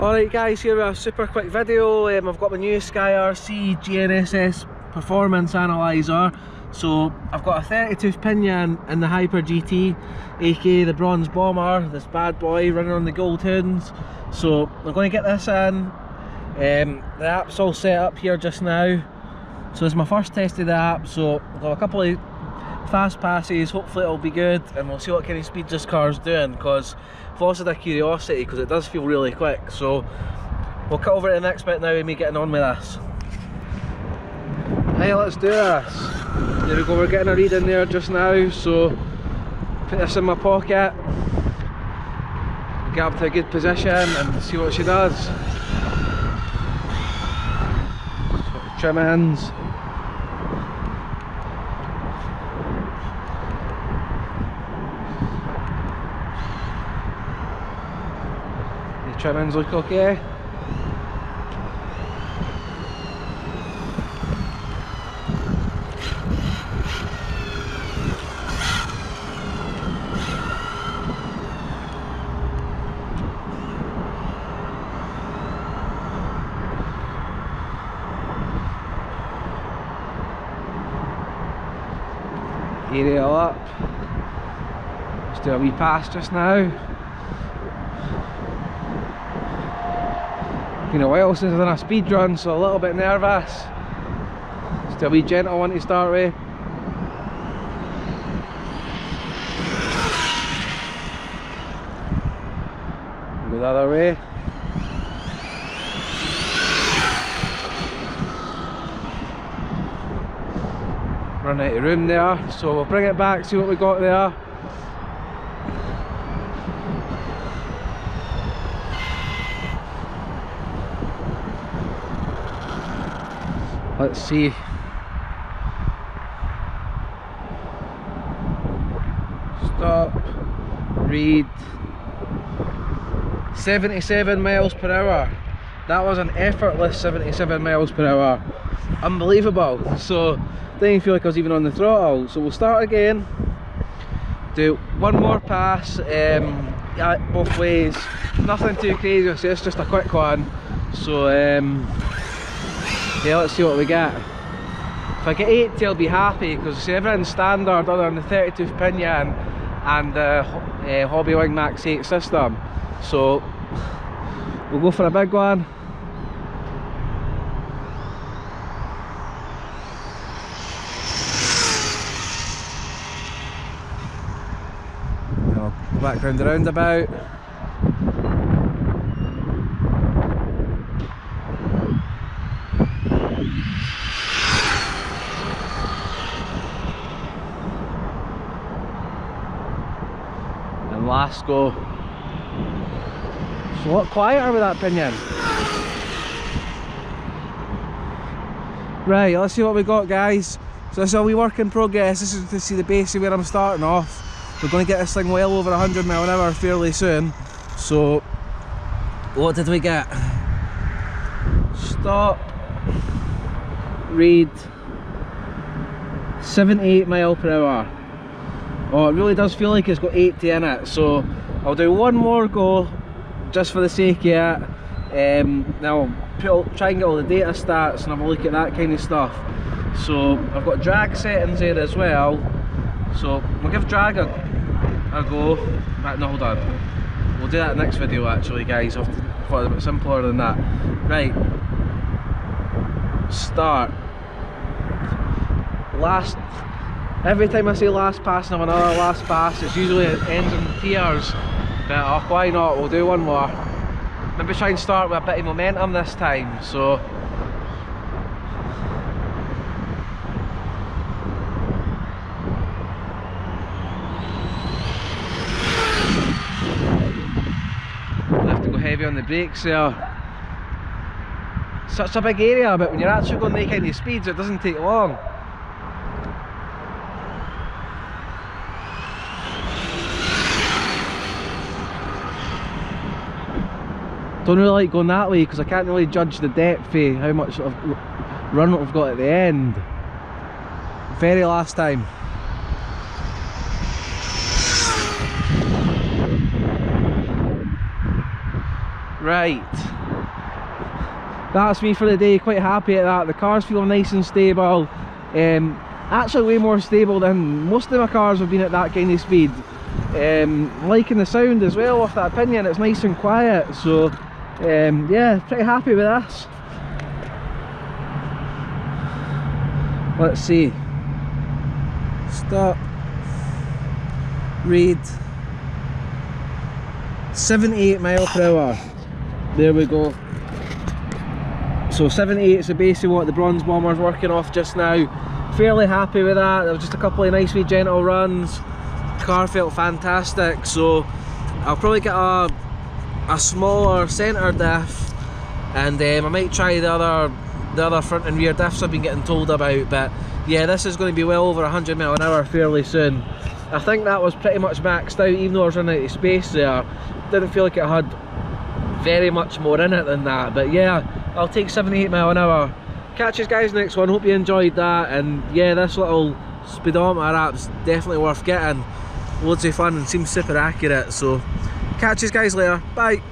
Alright guys, here with a super quick video. I've got my new Sky RC GNSS performance analyzer. So I've got a 32 pinion in the Hyper GT, aka the Bronze Bomber, this bad boy running on the gold tunes. So I'm going to get this in. The app's all set up here just now. So it's my first test of the app, so I've got a couple of fast passes, hopefully it'll be good, and we'll see what kind of speed this car's doing, because I've also had a curiosity, because it does feel really quick. So we'll cut over to the next bit now and me getting on with this. Hey, let's do this. There we go, we're getting a read in there just now, so put this in my pocket, get up to a good position and see what she does. Sort of trimmings. Trimmings look okay. Aerial up. Let's do a wee pass just now. Been a while since I've done a speed run, so a little bit nervous. Just a wee gentle one to start with. Go the other way. Run out of room there, so we'll bring it back, see what we got there. Let's see. Stop. Read. 77 miles per hour. That was an effortless 77 miles per hour. Unbelievable. So didn't feel like I was even on the throttle. So we'll start again. Do one more pass. Yeah, both ways. Nothing too crazy. So it's just a quick one. So yeah, let's see what we get. If I get 80, I'll be happy, because everything's standard other than the 32 pinion and the Hobby Wing Max 8 system. So we'll go for a big one. I'll go back round the roundabout. Last go. It's a lot quieter with that pinion. Right, let's see what we got, guys. So this is a wee work in progress. This is to see the base of where I'm starting off. We're going to get this thing well over 100 mile an hour fairly soon. So what did we get? Stop. Read. 78 mile per hour. Oh, it really does feel like it's got 80 in it, so I'll do one more go just for the sake of it. Now try and get all the data stats and have a look at that kind of stuff. So I've got drag settings there as well, so we'll give drag a go. Right, no, hold on, we'll do that next video actually, guys. I thought it was a bit simpler than that. Right, start. Last. Every time I say last pass and I have another last pass, it's usually it ends in tears. But oh, why not? We'll do one more. Maybe try and start with a bit of momentum this time. So I have to go heavy on the brakes there. Such a big area, but when you're actually going that kind of speeds, it doesn't take long. Don't really like going that way because I can't really judge the depth of how much sort of run we've got at the end. Very last time. Right, that's me for the day. Quite happy at that. The car's feeling nice and stable, actually way more stable than most of my cars have been at that kind of speed. Liking the sound as well off that pinion, it's nice and quiet, so yeah, pretty happy with this. Let's see, stop, read, 78 mile per hour. There we go. So 78 is basically what the bronze bomber's working off just now. Fairly happy with that. There was just a couple of nice wee gentle runs. Car felt fantastic, so I'll probably get a smaller centre diff, and I might try the other front and rear diffs I've been getting told about. But yeah, this is going to be well over 100 mile an hour fairly soon. I think that was pretty much maxed out, even though I was running out of space there. Didn't feel like it had very much more in it than that, but yeah, I'll take 78 mile an hour. Catch you guys next one. Hope you enjoyed that, and yeah, this little speedometer app's definitely worth getting. Loads of fun and seems super accurate, so catch you guys later. Bye.